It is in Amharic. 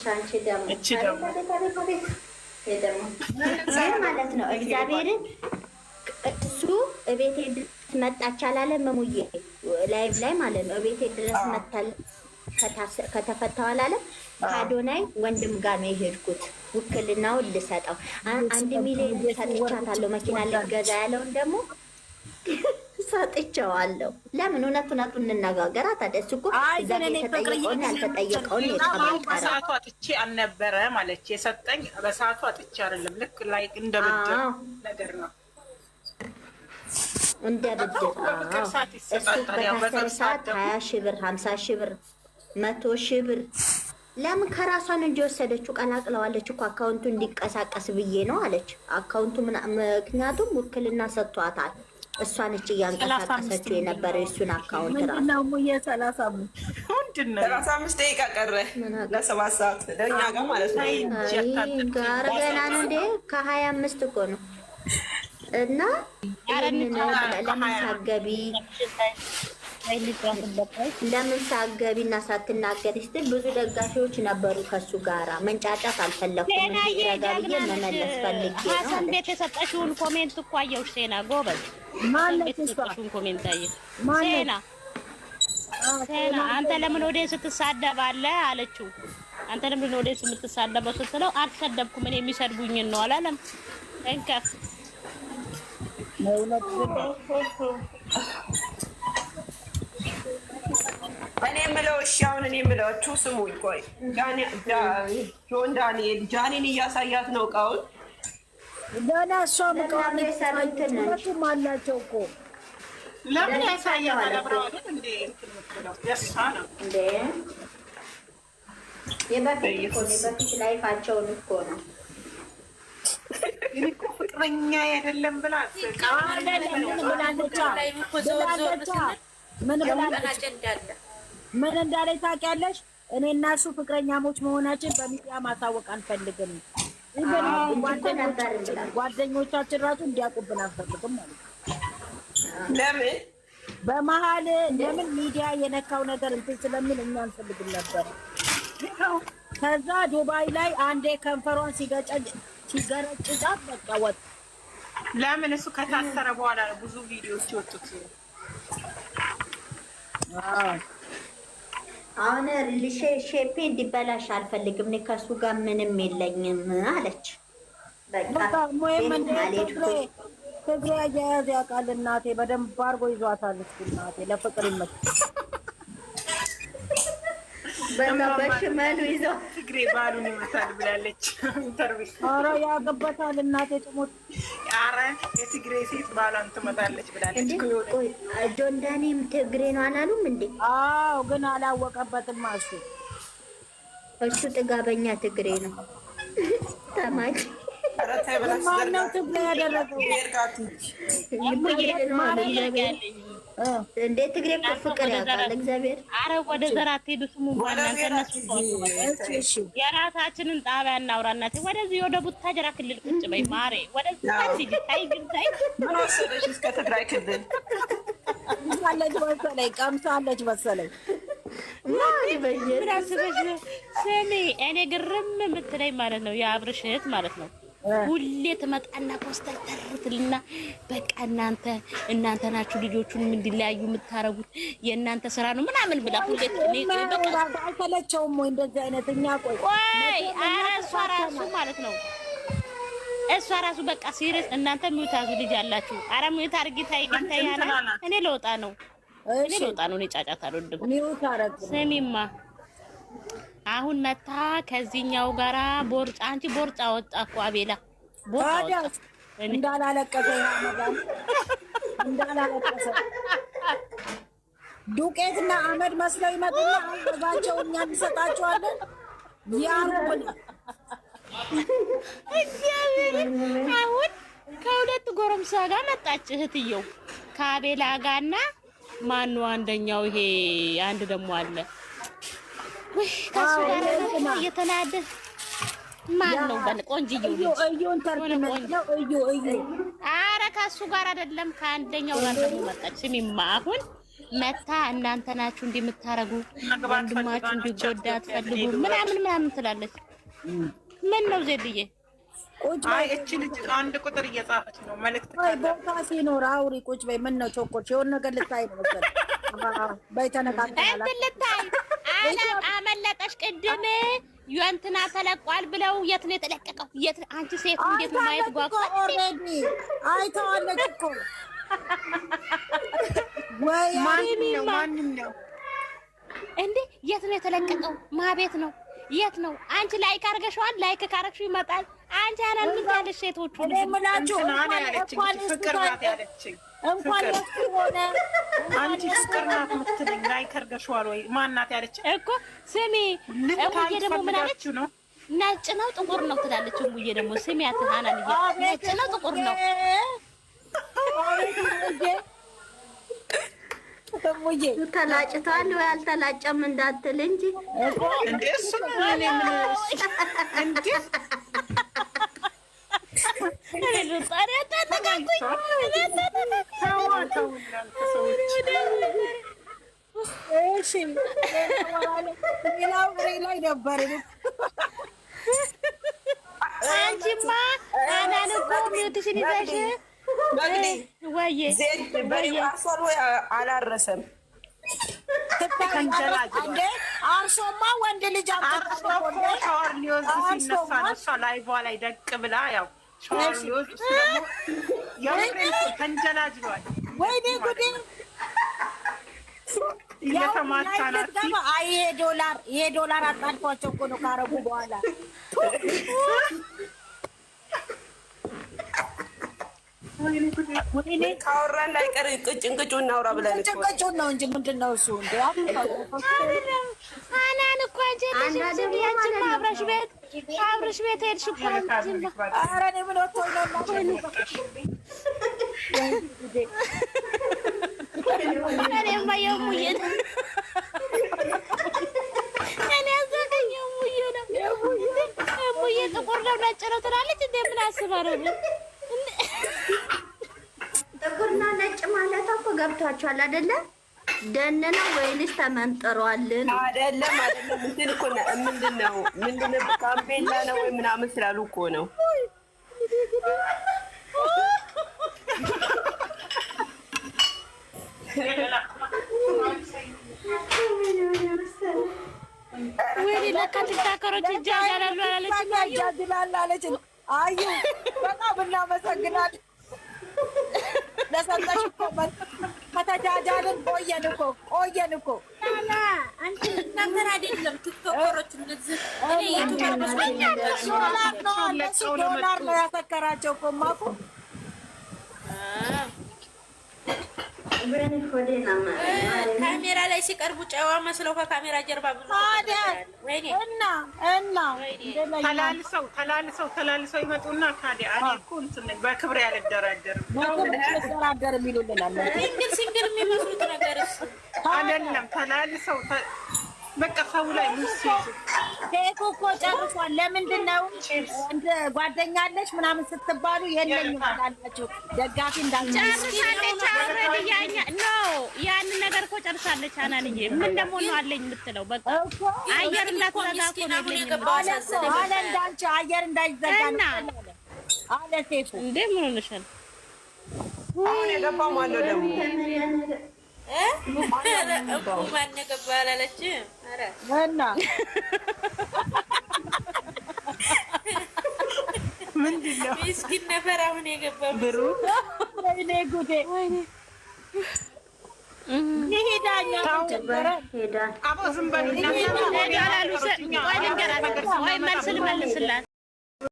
አንቺ ደግሞ ማለት ነው እግዚአብሔርን እሱ እቤቴ ድረስ መጣች አላለም? ሙዬ ላይቭ ላይ ማለት ነው እቤቴ ድረስ መታል ከተፈታው አላለም? ከአዶናይ ወንድም ጋር ነው የሄድኩት ውክልናውን ልሰጠው 1 ሚሊዮን ሰጥቻታለሁ መኪና ልገዛ ያለውን ደግሞ ሰጥቼዋለሁ። ለምን እውነቱን እንነጋገር። ታዲያ እሱ እኮ እዛ የተጠየቀውን ያልተጠየቀውን በሰዓቱ አጥቼ አልነበረ ማለት የሰጠኝ በሰዓቱ አጥቼ አይደለም። ልክ ላይ እንደ ብድር ነገር ነው እንደ ብድር። እሱ በታሰረ ሰዓት 20 ሺህ ብር 50 ሺህ ብር 100 ሺህ ብር ለምን ከራሷን እንጂ ወሰደችው? ቀላቅለዋለች እኮ አካውንቱ እንዲንቀሳቀስ ብዬ ነው አለች። አካውንቱ ምክንያቱም ውክልና ሰጥቷታል። እሷ ነች እያንቀሳቀሰችው የነበረው የእሱን አካውንት ራሱ ነው። ሙዬ 35 ደቂቃ ቀረ ለ7 ሰዓት ለእኛ ጋር ማለት ነው። ጋር ገና ነው እንዴ? ከ25 እኮ ነው። እና ለምን ሳገቢ እና ሳትናገሪ ስትል ብዙ ደጋፊዎች ነበሩ ከሱ ጋራ። መንጫጫት አልፈለኩም እንጂ ረጋ ብዬ መመለስ ፈልጌ ነው። እንዴት የሰጠሽውን ኮሜንት እኮ አየሁሽ ሴና ጎበዝ። ማለት የሰጠሽውን ኮሜንት አየሁ ሴና አንተ ለምን ወደ ስትሳደባለህ አለችው። አንተ ለምን ወደ የምትሳደበው ስትለው አልሰደብኩም እኔ የሚሰድቡኝ ነው አላለም? እንከፍ እኔ የምለው እሺ፣ አሁን እኔ የምለችሁ ስሙኝ። ቆይ ጆን ዳንኤል ጃኒን እያሳያት ነው እቃውን ገና እሷም እቃውን ሁለቱም አላቸው እኮ ለምን ያሳያል? አብረዋልን እንዴ ያሳ ነው እንዴ? የበፊት ላይፋቸውን እኮ ነው። እኮ ፍቅረኛ አይደለም ብላ ምን እንዳለች ታውቂያለሽ? እኔ እና እሱ ፍቅረኛሞች መሆናችን በሚዲያ ማሳወቅ አንፈልግም። ጓደኞቻችን ራሱ እንዲያውቁብን አንፈልግም ማለት ነው። ለምን በመሀል ለምን ሚዲያ የነካው ነገር እንትን ስለሚል እኛ አንፈልግም ነበር። ከዛ ዱባይ ላይ አንዴ ከንፈሯን ሲገረጭጫት በቃ ወጥ። ለምን እሱ ከታሰረ በኋላ ነው ብዙ ቪዲዮዎች የወጡት። አሁን ሼፔ እንዲበላሽ አልፈልግም። እኔ ከሱ ጋር ምንም የለኝም አለች። በቃ ትግሬ አያያዝ ያውቃል እናቴ። በደንብ አድርጎ ይዟታል እሱ እናቴ። ለፍቅር ይመች በሽመሉ ይዘው ትግሬ ባሉን ይመታል ብላለች ኢንተርቪው። ኧረ ያገባታል እናቴ ትሞት። ኧረ የትግሬ ሴት ባሏን ትመታለች ብላለች። ጆን ዳኒም ትግሬ ነው አላሉም እንዴ? አዎ ግን አላወቀበትም እሱ ጥጋበኛ ትግሬ ነው። ተማጭ ማነው ትግሬ ያደረገው? እንዴ ትግሬ እኮ ፍቅር ያውቃል እግዚአብሔር። አረ ወደ ዘር አትሄዱ። ስሙ ባናንተነሱ የራሳችንን ጣቢያ እናውራናት። ወደዚህ ወደ ቡታጀራ ክልል ቁጭ በይ ማሬ። ወደዚህ ታንሲ ታይ ግን ታይ ምን ወሰደሽ እስከ ትግራይ ክልል ቀምሳለች መሰለኝ። ስሚ እኔ ግርም የምትለኝ ማለት ነው የአብርሽ እህት ማለት ነው ሁሌ ትመጣና ኮስተር ተርትልና በቃ እናንተ ናችሁ ልጆቹን እንዲለያዩ የምታረጉት የእናንተ ስራ ነው ምናምን ብላ ሁሌ አይተለቸውም ወይ እንደዚህ አይነት እኛ ቆይ ኧረ እሷ ራሱ ማለት ነው እሷ ራሱ በቃ ሲሪየስ እናንተ ሚውታዙ ልጅ አላችሁ። ኧረ ሚውት አድርጊ ታይ ያለ እኔ ልወጣ ነው እኔ ጫጫታ አልወድም። ስሚማ አሁን መታ ከዚህኛው ጋራ አንቺ ቦርጫ ወጣ እኮ አቤላ ቦርጫ እንዳላለቀሰ ዱቄትና አመድ መስለው ይመጡና አባቸው እኛ እንሰጣቸዋለን። ያሩን እግዚአብሔር አሁን ከሁለት ጎረምሳ ጋር መጣች እህትየው ከአቤላ ጋርና ማነው አንደኛው ይሄ አንድ ደግሞ አለ ወይ ከሱ ጋር ነው እየተናደ ማን ነው ቆንጅዬው ኧረ ከሱ ጋር አይደለም ከአንደኛው ጋር ደግሞ መጣች። ስሚማ አሁን መታ እናንተ ናችሁ እንደምታረጉ ወንድማችሁ እንዲጎዳ አትፈልጉ ምናምን ትላለች። ምን ነው ዜድዬ? አይ እቺ ልጅ አንድ ቁጥር እየጻፈች ነው መልእክት ቦታ ሲኖር አውሪ። ቁጭ በይ። ምን ነው ቾኮች? የሆነ ነገር ልታይ ነው መሰለኝ። በይ ተነጋግረናል። እንትን ልታይ አመለጠሽ። ቅድም የእንትና ተለቋል ብለው የት ነው የተለቀቀው? የት አንቺ ሴት እንዴት ነው ማየት ጓጓ? ኦሬዲ አይተዋለች እኮ ወይ ማንም ነው እንዴ? የት ነው የተለቀቀው? ማቤት ነው? የት ነው? አንቺ ላይክ አድርገሽዋል? ላይክ ካረግሽው ይመጣል። አንቺ አናን ምን ያለሽ ሴቶቹ እኔ ምላችሁ ፍቅር ናት ያለችኝ። እንኳን ሆነ አንቺ ፍቅር ናት የምትለኝ ላይክ አድርገሽዋል ወይ? ማን ናት ያለችኝ እኮ? ስሚ እሙዬ ደግሞ ምን አለች? ነጭ ነው ጥቁር ነው ትላለች። እሙዬ ደግሞ ስሚ አትሃናን ነጭ ነው ጥቁር ነው እሙዬ ተላጭቷል ወይ አልተላጨም እንዳትል እንጂ እንዴ እሱ ምን እንዴ ላይ ነበር። አንቺማ አናን እኮ ሚውትሽን ይዘሽ ወይዬ በሪዋርሷል ወይ አላረሰም? አርሶማ ወንድ ልጅ ሻወር ሊወስድ ሲነሳ ነው እሷ ላይቫ ላይ ደቅ ብላ ያው ሻወር ሊወስድ እሱ ደግሞ የምሬን ተንጀላጅሏል። ወይኔ ጉዴ! እየተማታ ናት። ይሄ ዶላር አጣልፏቸው እኮ ነው ካረጉ በኋላ ወይኔ ካወራን ላይቀር ቅጭንቅጩ እናውራ ብለን ቅጭንቅጩ ነው እንጂ ምንድን ነው እሱ? እንደ አናን እኮ አንቺ ያንቺማ አብረሽ ቤት ሄድሽ እኮ አንቺማ። ኧረ እኔ ምን ወጥቶኝ ነው እኔማ የሙዬ እኔ አዘገኝ የሙዬ ነው። የሙዬ ጥቁር ነው ነጭ ነው ትላለች። እንደ ምን አስባ ነው? ጥቁርና ነጭ ማለት እኮ ገብቷቸዋል አይደለ? ደን ነው ወይንስ ተመንጥሯል? አይደለም እንትን እኮ ምንድን ነው ጋምቤላ ነው ወይ ምናምን ስላሉ እኮ ነው። ወይኔ ለካ ቲክቶከሮች ይጃጃላሉ አላለች። አዩ በጣም እናመሰግናለን ለሰጠሽ እኮ ከተጃጃልን ቆየን እኮ አንቺ እናንተን አይደለም ቲክቶከሮች እነዚህ ዶላር ነው ያሰከራቸው እኮ ማኩ ካሜራ ላይ ሲቀርቡ ጨዋ መስለው ከካሜራ ጀርባ ብዙ ተላልሰው ይመጡና ታዲያ እኔ እኮ እንትን ነኝ በክብር ያልደራደርም ይሉልናል። ሲንግል የሚመስሉት ነገርስ አይደለም። ተላልሰው በቃ ሰው ላይ ሙስይዙ ኬኩ እኮ ጨርሷል። ለምንድን ነው እንደ ጓደኛለች ምናምን ስትባሉ የለኝም አላችሁ ደጋፊ ጨርሳለች። አልሬዲ ያንን ነገር እኮ ጨርሳለች። አናንዬ ምን ደግሞ ነው አለኝ የምትለው? በቃ አየር እንዳትዘጋ እኮ ነው አለ እንዳንቺ አየር እንዳይዘጋ አለ ሴፉ። እንዴ ምን ሆነሻል? አሁን የገባው ማነው ደግሞ? ማን ገባ አላለች? ኧረ እና ምንድን ነው ምስኪን ነበር አሁን የገባው ብሩ። ወይኔ ጉዴ! ይሄዳኛ አቦ ዝም በሉ። መልስ ልመልስላት